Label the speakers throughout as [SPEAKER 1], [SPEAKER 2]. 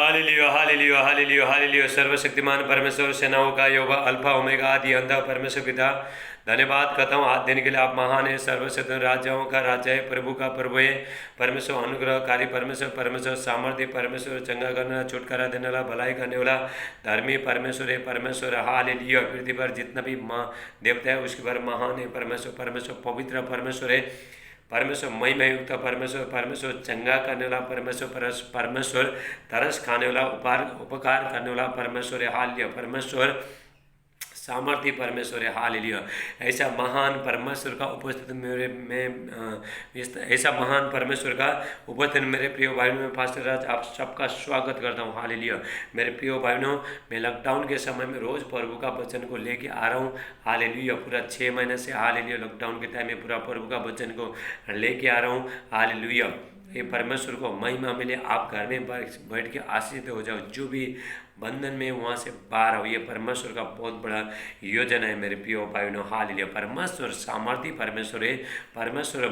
[SPEAKER 1] Hallelujah hallelujah hallelujah hallelujah. सर्वशक्तिमान परमेश्वर, सेनाओं का यहोवा, अल्फा ओमेगा, आदि अंत, परमेश्वर पिता, धन्यवाद करता हूँ आज दिन के लिए। आप महान है, सर्वशक्ति राजाओं का राजा है, प्रभु का प्रभु है। परमेश्वर अनुग्रहकारी परमेश्वर, परमेश्वर सामर्थ्य परमेश्वर, चंगा करने वाला, छुटकारा देने वाला, भलाई करने वाला, धर्मी परमेश्वर है। परमेश्वर हालेलुया। पृथ्वी पर जितना भी माँ देवता है उसके पर महान है परमेश्वर। परमेश्वर पवित्र परमेश्वर है। परमेश्वर महिमा युक्त परमेश्वर, परमेश्वर चंगा करने वाला परमेश्वर, परमेश्वर तरस खाने वाला, उपकार करने वाला परमेश्वर है। हालेलुया। परमेश्वर सामर्थ्य परमेश्वर है। हालेलुया। ऐसा महान परमेश्वर का उपस्थित मेरे में ऐसा महान परमेश्वर का उपस्थित मेरे प्रिय भाई में पास्टर राज आप सबका स्वागत करता हूँ। हालेलुया। मेरे प्रिय भाइयों, मैं लॉकडाउन के समय में रोज़ प्रभु का वचन को लेके आ रहा हूँ। हालेलुया। पूरा 6 महीने से हालेलुया लॉकडाउन के टाइम में पूरा प्रभु का वचन को लेके आ रहा हूँ। हालेलुया। ये परमेश्वर को महिमा मिले। आप घर में बैठ के आशीषित हो जाओ। जो भी बंधन में वहाँ से बाहर हो, ये परमेश्वर का बहुत बड़ा योजना है मेरे प्रिय भाइयों। हालेलुया। परमेश्वर सामर्थ्य परमेश्वर है। परमेश्वर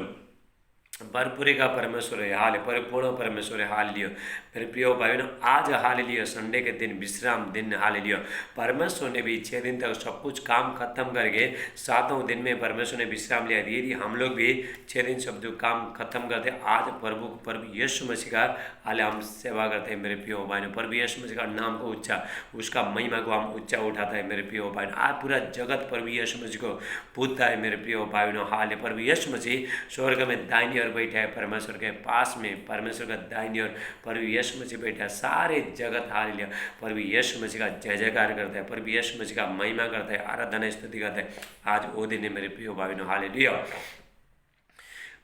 [SPEAKER 1] भरपूरी का परमेश्वर है। हाल परिपूर्ण परमेश्वर है। हालेलुया। मेरे प्रिय भाइयों, आज हालेलुया संडे के दिन विश्राम दिन। हालेलुया। परमेश्वर ने भी 6 दिन तक सब कुछ काम खत्म करके 7वें दिन में परमेश्वर ने विश्राम लिया। यदि हम लोग भी 6 दिन सब जो काम खत्म करते, आज प्रभु यीशु मसीह का हाल हम सेवा करते हैं मेरे प्रिय भाइयों। प्रभु यीशु मसीह का नाम को ऊंचा, उसका महिमा को हम ऊंचा उठाता है मेरे प्रिय भाइयों। आज पूरा जगत प्रभु यीशु मसीह को पूजता है मेरे प्रिय भाइयों। हाल प्रभु यीशु मसीह स्वर्ग में दाहिनी ओर बैठा है, परमेश्वर के पास में परमेश्वर का दाहिनी ओर प्रभु यीशु मसीह बैठा है। सारे जगत हालेलुया प्रभु यीशु मसीह का जय जयकार करता है, प्रभु यीशु मसीह का महिमा करता है, आराधना स्तुति करता है। आज वो दिन है मेरे प्रिय भाइयों। हालेलुया।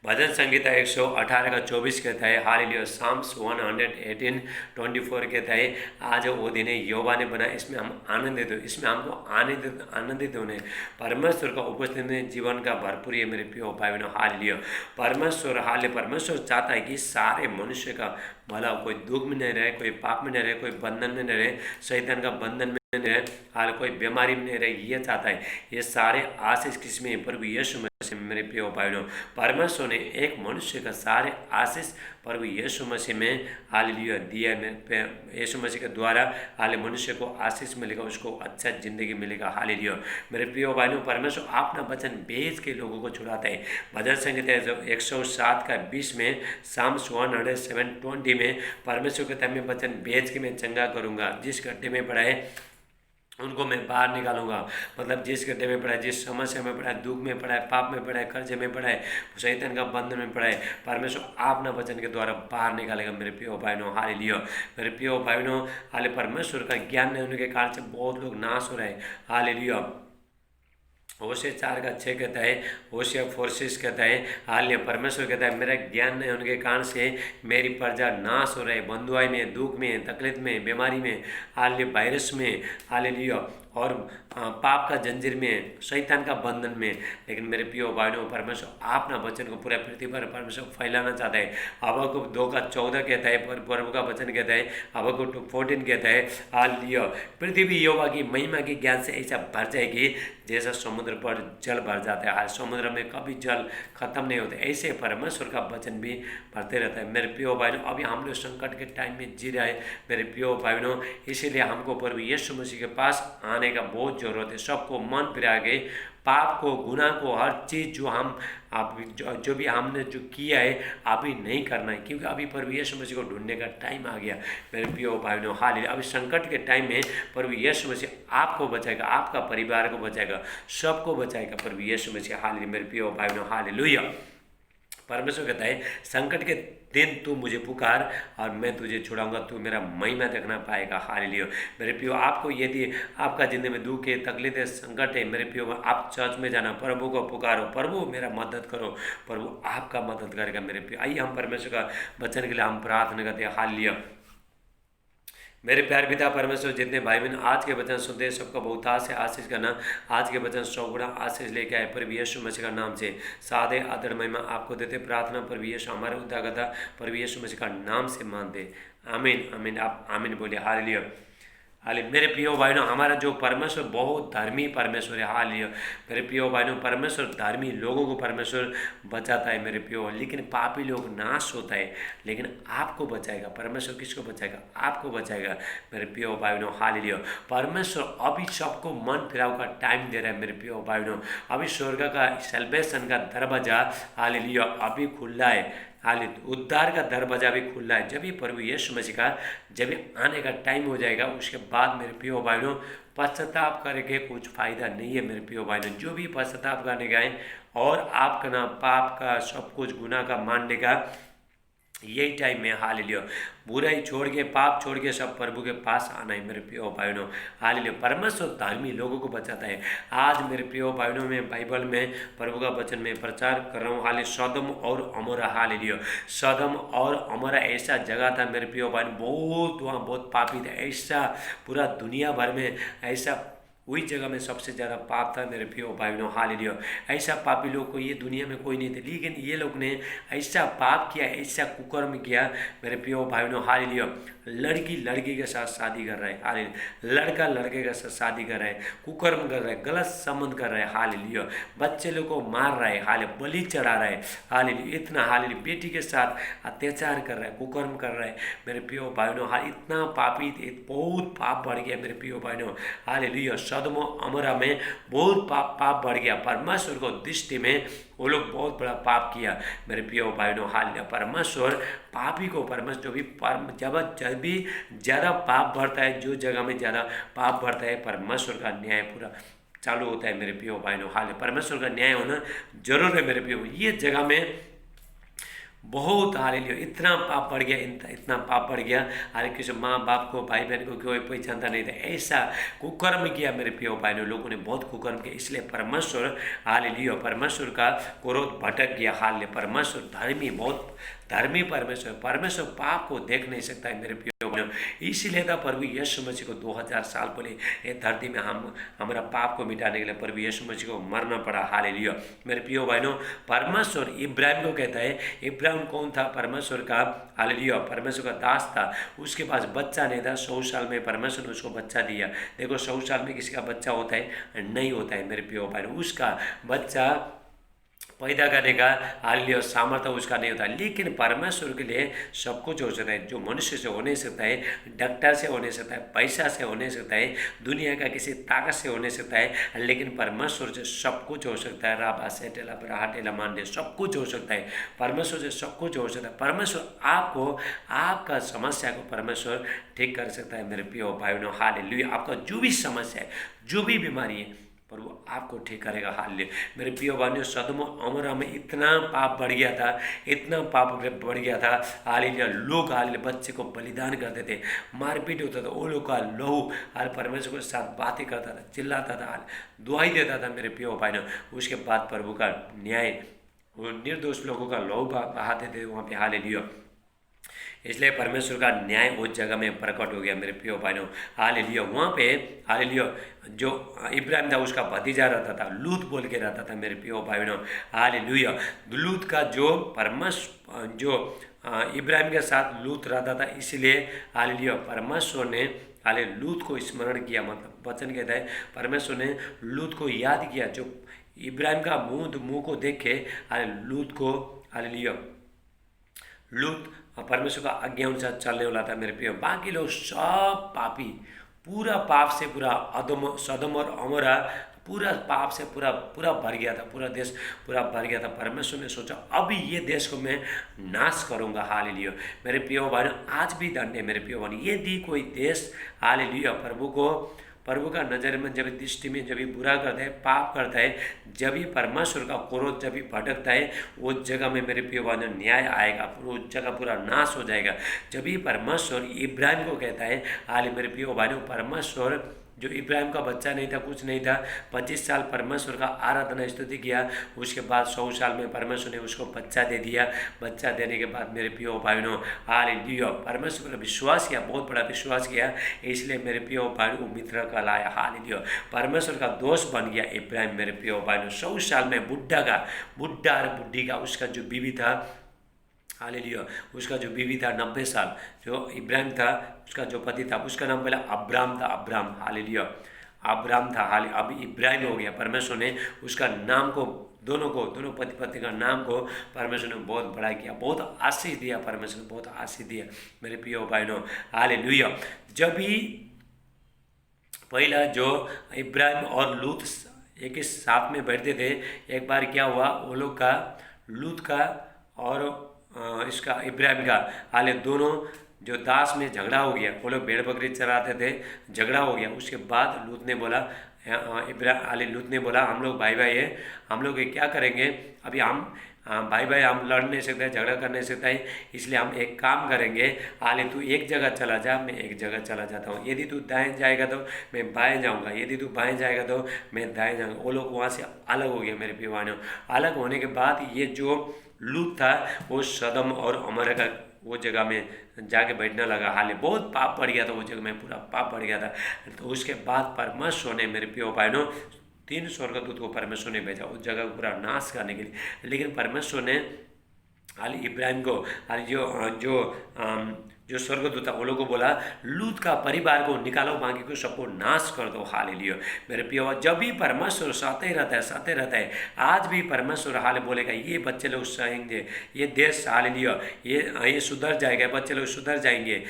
[SPEAKER 1] भजन संगीता 118 का 24 कहता है हालेलुया। साम्स 118:24 कहता है आज वो दिन है यहोवा ने बनाया, इसमें हम आनंदित हो, इसमें हमको आनंदित होने परमेश्वर का उपस्थित में जीवन का भरपूर है मेरे प्रिय भाइयों। हालेलुया। परमेश्वर चाहता है कि सारे मनुष्य का भला, कोई दुख में नहीं रहे, कोई पाप में नहीं रहे, कोई बंधन में नहीं रहे, शैतान का बंधन में नहीं रहे, हाल कोई बीमारी में नहीं रहे। ये चाहता है। ये सारे आशीष किसमें? प्रभु यीशु मसीह। मेरे प्रिय भाइयों, परमेश्वर ने एक मनुष्य का सारे आशीष प्रभु यीशु मसीह में हालेलुया दिया। यीशु मसीह के द्वारा हाल मनुष्य को आशीष मिलेगा, उसको अच्छा जिंदगी मिलेगा। हालेलुया। मेरे प्रिय भाइयों, परमेश्वर अपना वचन भेज के लोगों को छुड़ाता है। भजन संगीता 107 का 20 में, साम्स 107:20 में परमेश्वर के तय में वचन भेज के मैं चंगा करूँगा। जिस गड्ढे में पड़ा है उनको मैं बाहर निकालूंगा। मतलब जिस गड्ढे में पड़ा है, जिस समस्या में पड़ा है, दुख में पड़ा है, पाप में पड़ा है, कर्जे में पड़ा है, शैतान का बंधन में पड़ा है, परमेश्वर आपना वचन के द्वारा बाहर निकालेगा मेरे प्रिय भाइयों। हालेलुया। मेरे प्रिय भाइयों, हाले परमेश्वर का ज्ञान नहीं होने के कारण से बहुत लोग नाश हो रहे हैं। हालेलुया। होशे 4 का 6 कहता है, होशे 4:6 कहता है हालेलुया। परमेश्वर कहता है मेरा ज्ञान नहीं होने के कारण से मेरी प्रजा नाश हो रही है, बंधुआई में, दुख में, तकलीफ में, बीमारी में, हालेलुया, वायरस में, हालेलुया, और पाप का जंजीर में, शैतान का बंधन में। लेकिन मेरे प्रिय भाइयों, परमेश्वर अपना वचन को पूरा पृथ्वी पर परमेश्वर फैलाना चाहता है। हबक्कुक 2 का 14 कहता है, प्रभु का वचन कहता है, हबक्कुक 14 कहता है हालेलुया, पृथ्वी यहोवा की महिमा के ज्ञान से ऐसा भर जाएगी जैसा समुद्र पर जल भर जाता है। आज समुद्र में कभी जल खत्म नहीं होते, ऐसे परमेश्वर का वचन भी भरते रहता है। मेरे प्रिय भाइयों, अभी हम लोग संकट के टाइम में जी रहे हैं मेरे प्रिय भाइयों, इसीलिए हमको प्रभु यीशु मसीह के पास आने का बहुत जरूरत है। सबको मन फिरा के पाप को, गुनाह को, हर चीज़ जो हम आप जो भी हमने जो किया है अभी नहीं करना है, क्योंकि अभी प्रभु यीशु मसीह को ढूंढने का टाइम आ गया मेरे प्रिय भाइयों। हालेलुया। अभी संकट के टाइम में प्रभु यीशु मसीह आपको बचाएगा, आपका परिवार को बचाएगा, सबको बचाएगा प्रभु यीशु मसीह। हालेलुया। मेरे प्रिय भाइयों, हालेलुया। परमेश्वर कहता है संकट के दिन तू मुझे पुकार और मैं तुझे छुड़ाऊंगा, तू मेरा महिमा देखना पाएगा। हालेलुया। मेरे प्रियो, आपको यदि आपका जिंदगी में दुख है, तकलीफ है, संकट है, मेरे प्रियो आप चर्च में जाना, प्रभु को पुकारो, प्रभु मेरा मदद करो, प्रभु आपका मदद करेगा मेरे प्रियो। आइए हम परमेश्वर का वचन के लिए हम प्रार्थना करते हैं। हालेलुया। मेरे प्यार पिता परमेश्वर, जितने भाई बहन आज के वचन सुनते हैं सबका बहुतायत से आशीष करना। आज के वचन 100 गुना आशीष लेके आए प्रभु यीशु मसीह का नाम से सादे आदर महिमा आपको देते प्रार्थना प्रभु यीशु हमारे उद्धारकर्ता प्रभु यीशु मसीह का नाम से मानते। आमीन आमीन। आप आमीन बोलिए। Hallelujah hallelujah. मेरे प्रियो भाइयों, हमारा जो परमेश्वर बहुत धर्मी परमेश्वर है। हालेलुया। मेरे प्रियो भाइयों, परमेश्वर धर्मी लोगों को परमेश्वर बचाता है मेरे प्रियो, लेकिन पापी लोग नाश होता है, लेकिन आपको बचाएगा परमेश्वर। किसको बचाएगा? आपको बचाएगा मेरे प्रियो भाइयों। हालेलुया। परमेश्वर अभी सबको मन फिराव का टाइम दे रहा है मेरे प्रियो भाइयों। अभी स्वर्ग का सेल्वेशन का दरवाजा हालेलुया अभी खुला है। हालेलुया। उद्धार का दरवाजा भी खुला है। जब भी प्रभु यीशु मसीह का जब भी आने का टाइम हो जाएगा, उसके बाद मेरे प्रियो भाइयों पश्चाताप करके कुछ फायदा नहीं है मेरे प्रियो भाइयों। जो भी पश्चाताप करने गए और आपका ना पाप का सब कुछ गुनाह का मानने का यही टाइम में हालेलुया। बुराई छोड़ के पाप छोड़ के सब प्रभु के पास आना है मेरे प्रियो भाइयों। हालेलुया। परमेश्वर धार्मिक लोगों को बचाता है। आज मेरे प्रियो भाइयों में बाइबल में प्रभु का वचन में प्रचार कर रहा हूँ। हालेलुया। सदम और अमोरा। हालेलुया। सदम और अमोरा ऐसा जगह था मेरे प्रियो भाइयों, बहुत वहाँ बहुत पापी था। ऐसा पूरा दुनिया भर में ऐसा वही जगह में सबसे ज़्यादा पाप था मेरे प्रियो भाइयों। हालेलुया। ऐसा पापी लोग को ये दुनिया में कोई नहीं थे, लेकिन ये लोग ने ऐसा पाप किया, ऐसा कुकर्म किया मेरे प्रियो भाइयों। हालेलुया। लड़की लड़की के साथ शादी कर रहा है। हालेलुया। लड़का लड़के के साथ शादी कर रहा है, कुकर्म कर रहा है, गलत संबंध कर रहा है। हालेलुया। बच्चे लोग को मार रहा है, हालेलुया, बलि चढ़ा रहा है। हालेलुया। इतना हालेलुया बेटी के साथ अत्याचार कर रहा है, कुकर्म कर रहा है मेरे प्रियो भाइयों। हाँ, इतना पापी बहुत पाप बढ़ गया मेरे प्रियो भाइयों। हालेलुया। सदम अमोरा में बहुत पाप बढ़ गया। परमेश्वर को दृष्टि में वो लोग बहुत बड़ा पाप किया मेरे प्रियो भाइयों। हालेलुया। परमेश्वर पापी को परमेश्वर जब भी ज़्यादा पाप बढ़ता है, जो जगह में ज़्यादा पाप बढ़ता है, परमेश्वर का न्याय पूरा चालू होता है मेरे प्रियो भाइयों। हालेलुया। परमेश्वर का न्याय होना जरूर है मेरे प्रियो। ये जगह में बहुत हालेलुया इतना पाप बढ़ गया, इतना पाप बढ़ गया। हाल किसी माँ बाप को भाई बहन को कोई पहचानता नहीं था। ऐसा कुकर्म किया मेरे प्रियो भाइयों। लोगों ने बहुत कुकर्म किया, इसलिए परमेश्वर हालेलुया परमेश्वर का क्रोध भटक गया। हालेलुया। परमेश्वर धर्मी बहुत धर्मी परमेश्वर पाप को देख नहीं सकता है मेरे प्रियो भाइयों। इसीलिए था प्रभु यीशु मसीह को 2000 साल पहले ये धरती में हमारा पाप को मिटाने के लिए प्रभु यीशु मसीह को मरना पड़ा। हालेलुया। मेरे प्रियो भाइयों, परमेश्वर इब्राहिम को कहता है। इब्राहिम कौन था? परमेश्वर का हालेलुया परमेश्वर का दास था। उसके पास बच्चा नहीं था। 100 साल में परमेश्वर ने उसको बच्चा दिया। देखो 100 साल में किसी का बच्चा होता है? नहीं होता है मेरे प्रियो भाइयों। उसका बच्चा पैदा करने का हालेलुया सामर्थ्य उसका नहीं होता, लेकिन परमेश्वर के लिए सब कुछ हो सकता है। जो मनुष्य से हो नहीं सकता है, डॉक्टर से हो नहीं सकता है, पैसा से हो नहीं सकता है, दुनिया का किसी ताकत से हो नहीं सकता है, लेकिन परमेश्वर से सब कुछ हो सकता है। राबा से टेला ब्राहटेला मांडे सब कुछ हो सकता है। परमेश्वर से सब कुछ हो सकता है। परमेश्वर आपको आपका समस्या को परमेश्वर ठीक कर सकता है मेरे प्रियो भाइयों। हालेलुया। आपका जो भी समस्या है, जो भी बीमारी है, पर वो आपको ठीक करेगा। हालेलुया। मेरे प्रियो भाइयों, सदम अमोरा में इतना पाप बढ़ गया था, इतना पाप बढ़ गया था। हालेलुया। लोग हालेलुया बच्चे को बलिदान करते थे, मारपीट होता था, वो लोग का लहू हाल परमेश्वर के साथ बातें करता था, चिल्लाता था, दुआई देता था मेरे प्रियो भाइयों। उसके बाद प्रभु का न्याय, वो निर्दोष लोगों का लहू बहाते थे वहाँ पे। हालेलुया। इसलिए परमेश्वर का न्याय उस जगह में प्रकट हो गया मेरे प्रियो भाइयों। हालेलुया। वहाँ पे हालेलुया जो इब्राहिम था उसका भतीजा रहता था, लूत बोल के रहता था मेरे प्रियो भाइयों। हालेलुया। लूत का जो इब्राहिम के साथ लूत रहता था, इसलिए हालेलुया परमेश्वर ने हालेलुया लूत को स्मरण किया। मतलब वचन कहता है परमेश्वर ने लूत को याद किया, जो इब्राहिम का मुंह को देखे हालेलुया लूत को हालेलुया लूत परमेश्वर का आज्ञा अनुसार चलने वाला था मेरे प्रिय। बाकी लोग सब पापी, पूरा पाप से पूरा सदम और अमोरा पूरा पाप से पूरा भर गया था। पूरा देश पूरा भर गया था। परमेश्वर ने सोचा अभी ये देश को मैं नाश करूंगा। हालेलुया। मेरे प्रियो भाइयों, आज भी दंड है मेरे प्रियो भाइयों। यदि कोई देश हालेलुया प्रभु का नज़र में जब दृष्टि में जब भी बुरा करता है, पाप करता है, जब भी परमेश्वर का क्रोध जब भी भटकता है, वो जगह में मेरे प्रिय भाइयों न्याय आएगा, उस जगह पूरा नाश हो जाएगा। जब भी परमेश्वर इब्राहिम को कहता है हाल मेरे प्रिय भाइयों, परमेश्वर जो इब्राहिम का बच्चा नहीं था, कुछ नहीं था, 25 साल परमेश्वर का आराधना स्तुति किया। उसके बाद 100 साल में परमेश्वर ने उसको बच्चा दे दिया। बच्चा देने के बाद मेरे प्रियो भाइयों हालेलुया परमेश्वर पर विश्वास किया, बहुत बड़ा विश्वास किया, इसलिए मेरे प्रियो भाइयों मित्र का लाया। हालेलुया परमेश्वर का दोस्त बन गया इब्राहिम मेरे प्रियो भाइयों। 100 साल में बुढ़ा और बुढ़ी का उसका जो बीवी था हालेलुया। उसका जो बीवी था 90 साल, जो इब्राहिम था उसका जो पति था उसका नाम पहले अब्राम था, अब्राम, हालेलुया, अब्राम था। हाल अब इब्राहिम हो गया। परमेश्वर ने उसका नाम दोनों पति पत्नी का नाम को परमेश्वर ने बहुत बड़ा किया, बहुत आशीष दिया, परमेश्वर ने बहुत आशीष दिया मेरे प्रिय बहनों, हालेलुया। जब भी पहला जो इब्राहिम और लूत एक ही साथ में बैठते थे, एक बार क्या हुआ, वो लोग का, लूत का और इसका इब्राहिम का, हाले दोनों जो दास में झगड़ा हो गया। वो लोग भेड़ बकरी चराते थे, झगड़ा हो गया। उसके बाद लूत ने बोला, लूत ने बोला, हम लोग भाई भाई है, हम लोग क्या करेंगे, अभी हम भाई भाई हम लड़ नहीं सकते, झगड़ा कर नहीं सकते, इसलिए हम एक काम करेंगे, आले तू एक जगह चला जा, मैं एक जगह चला जाता हूँ, यदि तू दाएं जाएगा तो मैं बाएं जाऊँगा, यदि तू बाएं जाएगा तो मैं दाएं जाऊँगा। वो लोग वहाँ से अलग हो गए मेरे पीवानों। अलग होने के बाद ये जो लूत था वो सदम और अमर का वो जगह में जाके बैठने लगा। हाले बहुत पाप पड़ गया था, वो जगह में पूरा पाप पड़ गया था। तो उसके बाद परमेश्वर ने मेरे प्रिय बहनों 3 स्वर्गदूत को परमेश्वर ने भेजा उस जगह को पूरा नाश करने के लिए। लेकिन परमेश्वर ने हाल इब्राहिम को, हाल जो स्वर्गदूत था वो लोग को बोला, लूत का परिवार को निकालो, बाकी को सबको नाश कर दो। हालेलुया मेरे प्रिय, जब भी परमेश्वर साथे रहता है। आज भी परमेश्वर हाल बोलेगा, ये बच्चे लोग सहेंगे, ये देश, हालेलुया, ये सुधर जाएगा, बच्चे लोग सुधर जाएंगे,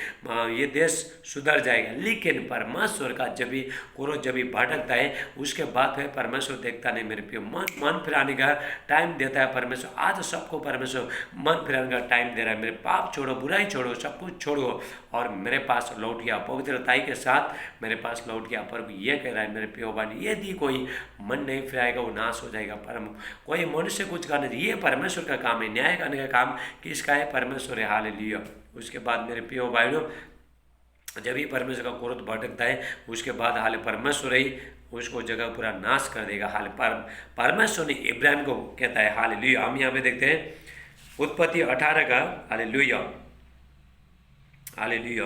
[SPEAKER 1] ये देश सुधर जाएगा। लेकिन परमेश्वर का जब भी भटकता है, उसके बाद फिर परमेश्वर देखता नहीं मेरे प्रिय। मन फिराने का टाइम देता है परमेश्वर। आज सबको परमेश्वर मन फिराने का टाइम दे रहा है। मेरे पाप छोड़ो, बुराई छोड़ो, सब कुछ छोड़ो और मेरे पास लौट गया, पवित्रताई के साथ मेरे पास लौट गया। पर ये कह रहा है मेरे प्रिय भाई, यदि कोई मन नहीं फिराएगा वो नाश हो जाएगा। पर कोई मनुष्य कुछ करने, ये परमेश्वर का काम है। न्याय करने का काम किसका है? परमेश्वर है। हालेलुया। उसके बाद मेरे प्रिय भाइयों, जब भी परमेश्वर का क्रोध भटकता है, उसके बाद हाल परमेश्वर ही उसको जगह पूरा नाश कर देगा। हाल परमेश्वर ने इब्राहिम को कहता है, हालेलुया। हम यहाँ पे देखते हैं उत्पत्ति 18 का, हालेलुया, हालेलुया,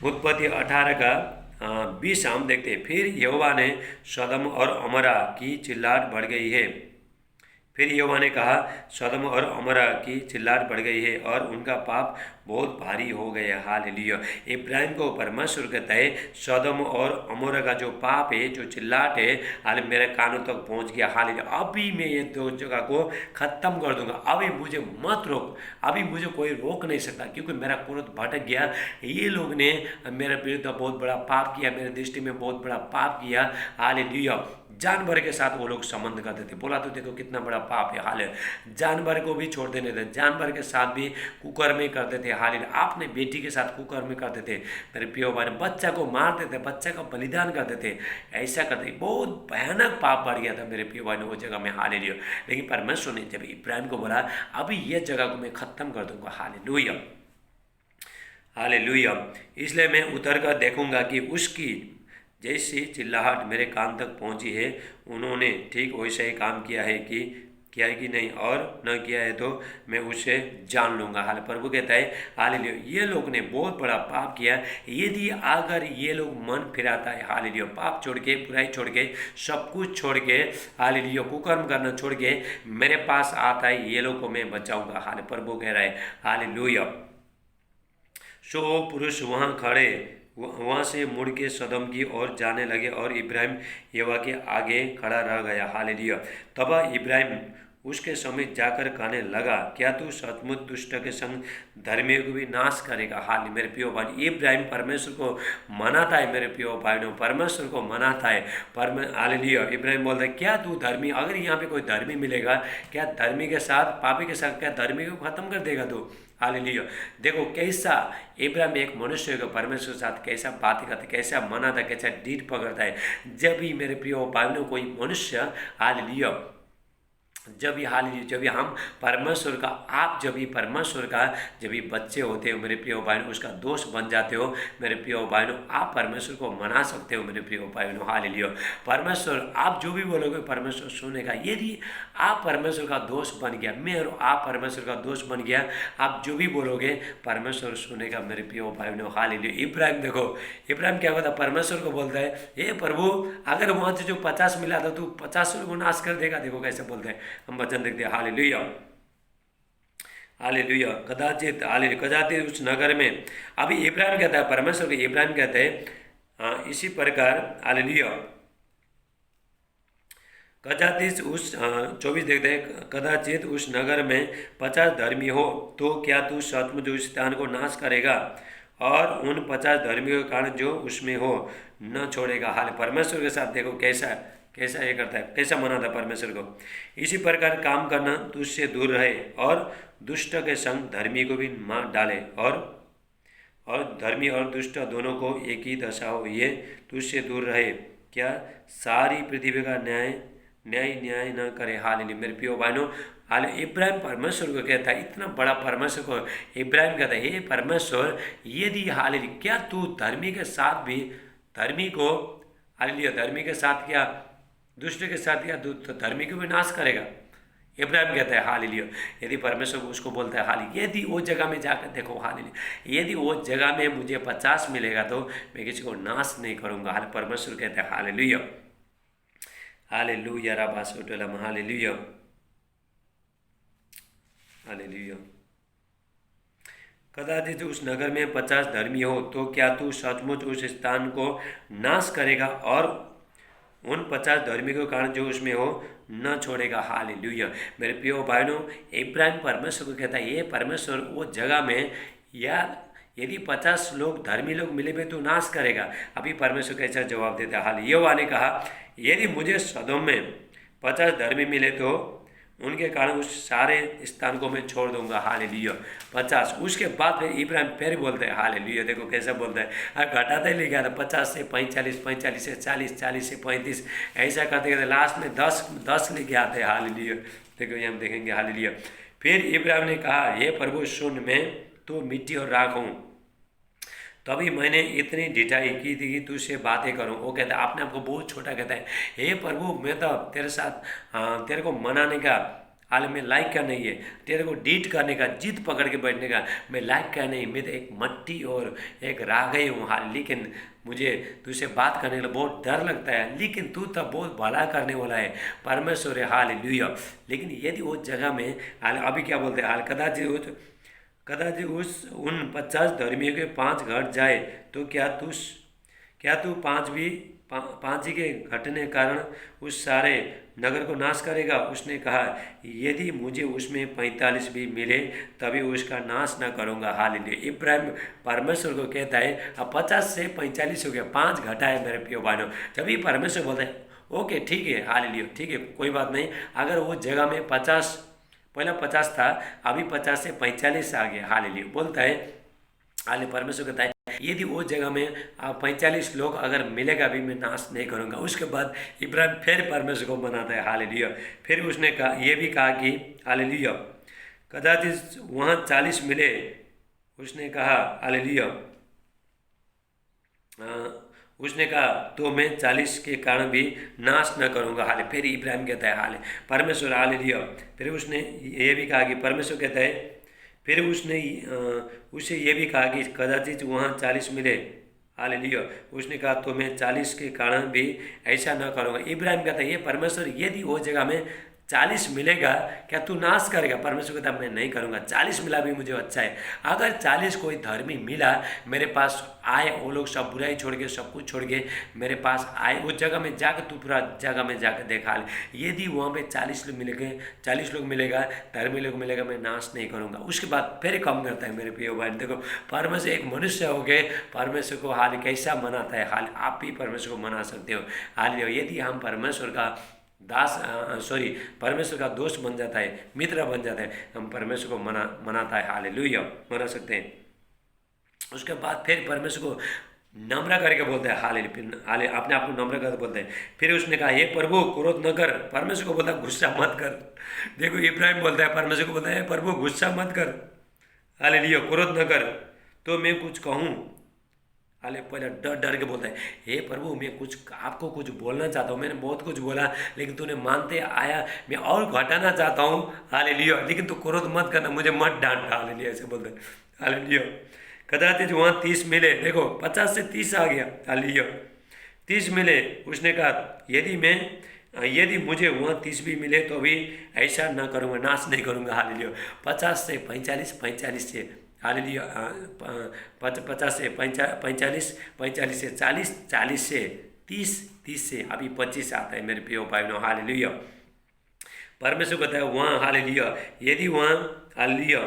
[SPEAKER 1] उत्पत्ति 18 का 20 हम देखते हैं। फिर यहोवा ने सदम और अमरा की चिल्लाहट बढ़ गई है। फिर यहोवा ने कहा, सदम और अमरा की चिल्लाहट बढ़ गई है और उनका पाप बहुत भारी हो गया। हालेलुया। इब्राहिम को परमेश्वर कहता है, सदम और अमोरा का जो पाप है, जो चिल्लाहट है, हाल मेरे कानों तक पहुंच गया। हालेलुया। अभी मैं ये दो जगह को खत्म कर दूंगा। अभी मुझे मत रोक, अभी मुझे कोई रोक नहीं सकता, क्योंकि मेरा क्रोध भटक गया। ये लोग ने मेरे विरुद्ध बहुत बड़ा पाप किया, मेरे दृष्टि में बहुत बड़ा पाप किया। हालेलुया। जानवर के साथ वो लोग संबंध करते थे। बोला तो देखो कितना बड़ा पाप है। हाल जानवर को भी छोड़ देने थे, जानवर के साथ भी कुकर्म करते थे। हाल आपने बेटी के साथ कुकर्म करते थे मेरे प्रिय भाई, बच्चा को मारते थे, बच्चा का बलिदान करते थे, ऐसा करते। बहुत भयानक पाप बढ़ गया था मेरे प्रिय भाई ने वो जगह में। हालेलुया। लेकिन परमेश्वर ने जब इब्राहिम को बोला, अभी ये जगह को मैं खत्म कर दूंगा। Hallelujah, hallelujah. इसलिए मैं उतर कर देखूंगा कि उसकी जैसी चिल्लाहट मेरे कान तक पहुंची है, उन्होंने ठीक वैसा ही काम किया है कि नहीं, और न किया है तो मैं उसे जान लूँगा। हाल प्रभु कहता है, हालेलुया, ये लोग ने बहुत बड़ा पाप किया। यदि अगर ये लोग मन फिराता है, हालेलुया, पाप छोड़ के, बुराई छोड़ के, सब कुछ छोड़ के, हालेलुया, कुकर्म करना छोड़ के मेरे पास आता है, ये लोग को मैं बचाऊँगा। हाल प्रभु कह रहा है, हालेलुया। सो पुरुष वहाँ खड़े वहाँ से मुड़ के सदम की ओर जाने लगे और इब्राहिम यहोवा के आगे खड़ा रह गया। हालेलुया। तब इब्राहिम उसके समीप जाकर कहने लगा, क्या तू सचमुच दुष्ट के संग धर्मियों को भी नाश करेगा? हाल मेरे प्रिय भाई, इब्राहिम परमेश्वर को मनाता है मेरे प्रिय भाइयों, परमेश्वर को मनाता है। हालेलुया। इब्राहिम बोलता है, क्या तू धर्मी, अगर यहाँ पे कोई धर्मी मिलेगा, क्या धर्मी के साथ, पापी के साथ, क्या धर्मी को खत्म कर देगा तू? हालेलुया। देखो कैसा इब्राहिम एक मनुष्य को परमेश्वर के साथ कैसा बात करता है, कैसा मनाता है, कैसा डीट पकड़ता है। जब भी मेरे प्रिय भाइयों कोई मनुष्य, हालेलुया, जब भी हम परमेश्वर का, आप जब भी परमेश्वर का जब भी बच्चे होते हो मेरे प्रिय भाइयों, उसका दोस्त बन जाते हो मेरे प्रिय भाइयों, आप परमेश्वर को मना सकते हो मेरे प्रिय भाइयों। हालेलुया। परमेश्वर, आप जो भी बोलोगे परमेश्वर सुनेगा। यदि आप परमेश्वर का दोस्त बन गया, मैं और आप परमेश्वर का दोस्त बन गया, आप जो भी बोलोगे परमेश्वर सुनेगा मेरे प्रिय भाइयों। हालेलुया। इब्राहिम देखो, इब्राहिम क्या होता, परमेश्वर को बोलता है, हे प्रभु, अगर वहाँ से जो 50 मिला था, तू 50 को नाश कर देगा। देखो कैसे बोलते हैं, हम वचन देखते हैं। हालेलुया। हालेलुया। कदाचित हालेलुया, कदाचित उस नगर में, अभी इब्राहिम कहता है, परमेश्वर को इब्राहिम कहते हैं। इसी प्रकार हालेलुया, कदाचित उस 24 देखते हैं, कदाचित उस नगर में 50 धर्मी हो तो क्या तू सचमुच उस स्थान को नाश करेगा और उन 50 धर्मियों के कारण जो उसमें हो न छोड़ेगा। हाल परमेश्वर के साथ देखो कैसा कैसा ये करता है, कैसा मनाता है परमेश्वर को। इसी प्रकार काम करना तुझसे दूर रहे और दुष्ट के संग धर्मी को भी मार डाले, और धर्मी और दुष्ट दोनों को एक ही दशा हो, ये तुझसे दूर रहे। क्या सारी पृथ्वी का न्याय न करे। हालेलुया। मेरे प्रियो बहनों, हाल इब्राहिम परमेश्वर को कहता है, इतना बड़ा परमेश्वर को इब्राहिम कहता है, हे परमेश्वर, यदि हालेलुया क्या तू धर्मी के साथ भी धर्मी को हालेलुया धर्मी के साथ क्या दुष्ट के साथ क्या तो धर्मी को भी नाश करेगा। इब्राहिम कहता है हालेलुया, यदि परमेश्वर उसको बोलता है हालेलुया, यदि वो जगह में जाकर देखो हालेलुया, यदि वो जगह में मुझे 50 मिलेगा तो मैं किसी को नाश नहीं करूँगा। हाल परमेश्वर कहता है हालेलुया, हालेलुया राबासोटलम, हालेलुया, हालेलुया। कदाचित उस नगर में 50 धर्मी हो तो क्या तू सचमुच उस स्थान को नाश करेगा और उन 50 धर्मी के कारण जो उसमें हो न छोड़ेगा। हालेलुया। मेरे प्रियो भाइयों, इब्राहिम परमेश्वर को कहता है, ये परमेश्वर वो जगह में या यदि 50 लोग धर्मी लोग मिले हुए तो नाश करेगा। अभी परमेश्वर कैसा जवाब देता है। हाल यहोवा ने कहा, यदि मुझे सदोम में 50 धर्मी मिले तो उनके कारण उस सारे स्थान को मैं छोड़ दूंगा। हालेलुया। 50 उसके बाद फिर इब्राहिम फिर बोलते हैं हालेलुया, देखो कैसा बोलता है, घटाते ही लिखा था 50 से 45, 45 से 40, 40 से 35, ऐसा करते करते लास्ट में 10 लेके आते हैं। हालेलुया। देखो ये हम देखेंगे। हालेलुया। फिर इब्राहिम ने कहा, हे प्रभु सुन, मैं तो मिट्टी और राख हूँ, तभी मैंने इतनी ढिठाई की थी कि तुझसे बातें करूं। वो कहता है, आपने आपको बहुत छोटा कहता है, हे प्रभु मैं तो तेरे साथ तेरे को मनाने का हाल में लायक का नहीं है, तेरे को डीट करने का, जिद पकड़ के बैठने का मैं लायक का नहीं, मैं तो एक मट्टी और एक राग ही हूँ। हाल लेकिन मुझे तुझसे बात करने के लिए बहुत डर लगता है, लेकिन तू तो बहुत भला करने वाला है परमेश्वर है। हालेलुया। लेकिन यदि वो जगह में हाल अभी क्या बोलते हैं, हाल कदाचित उन 50 धर्मियों के 5 घट जाए तो क्या तू पाँच ही के घटने कारण उस सारे नगर को नाश करेगा। उसने कहा, यदि मुझे उसमें 45 भी मिले तभी उसका नाश न करूँगा। हालेलुया। इब्राहिम परमेश्वर को कहता है, अब 50 से 45 हो गया, 5 घटा है मेरे प्रियो भाइयों। जब ही परमेश्वर बोलता है ओके ठीक है, हालेलुया ठीक है, कोई बात नहीं, अगर वो जगह में 50 पहला 50 था, अभी 50 से 45 आ गया। हालेलुया बोलता है। हाल परमेश्वर कहता है, यदि वो जगह में 45 लोग अगर मिलेगा भी मैं नाश नहीं करूँगा। उसके बाद इब्राहिम फिर परमेश्वर को मनाता है। हालेलुया। फिर उसने कहा, ये भी कहा कि हालेलुया कदाचित वहाँ 40 मिले। उसने कहा हालेलुया, उसने कहा तो मैं 40 के कारण भी नाश न करूँगा। हाले फिर इब्राहिम कहता है हाले परमेश्वर हालेलुया। फिर उसने ये भी कहा कि परमेश्वर कहता है, फिर उसने उसे ये भी कहा कि कदाचित वहाँ 40 मिले। हालेलुया। उसने कहा तो मैं 40 के कारण भी ऐसा न करूँगा। इब्राहिम कहता है, ये परमेश्वर यदि वो जगह में 40 मिलेगा क्या तू नाश करेगा। परमेश्वर कहता मैं नहीं करूँगा, 40 मिला भी मुझे अच्छा है। अगर 40 कोई धर्मी मिला मेरे पास आए, वो लोग सब बुराई छोड़ के सब कुछ छोड़ के मेरे पास आए, उस जगह में जाकर तू पूरा जगह में जाकर देखा ले, यदि वहाँ पे 40 लोग मिलेंगे, 40 लोग मिलेगा, धर्मी लोग मिलेगा, मैं नाश नहीं करूँगा। उसके बाद फिर कम करता है मेरे प्रिय भाई। देखो परमेश्वर एक मनुष्य हो गए, परमेश्वर को हाल कैसा मनाता है। हाल आप भी परमेश्वर को मना सकते हो। हाल यदि हम परमेश्वर का परमेश्वर का दोस्त बन जाता है, मित्र बन जाता है, हम परमेश्वर को मनाता है। हालेलुया मना सकते हैं। उसके बाद फिर परमेश्वर को नम्र करके बोलता है। हाले अपने आप को नम्र करके बोलते हैं। फिर उसने कहा, हे प्रभु क्रोध न कर। परमेश्वर को बोलता है गुस्सा मत कर। देखो इब्राहिम बोलता है, परमेश्वर को बोलता है प्रभु गुस्सा मत कर, हालेलुया क्रोध न कर तो मैं कुछ कहूँ। हाले पहले डर के बोलता है, हे प्रभु मैं आपको कुछ बोलना चाहता हूँ, मैंने बहुत कुछ बोला लेकिन तूने मानते आया, मैं और घटाना चाहता हूँ। हालेलुया लेकिन तू क्रोध मत करना, मुझे मत डांट। हालेलुया ऐसे बोलते हैं। हालेलुया कदाचित वहाँ 30 मिले। देखो 50 से 30 आ गया। हालेलुया 30 मिले। उसने कहा, यदि मैं यदि मुझे वह 30 भी मिले तो भी ऐसा न करूँगा, नाश नहीं करूँगा। हालेलुया। 50 से 45, 45 से हालेलुया 50 से 45, 45 से 40, 40 से 30, 30 से अभी 25 आता है मेरे प्रिय भाइयों। हालेलुया। परमेश्वर कहता है वहाँ हालेलुया, यदि वहाँ हालेलुया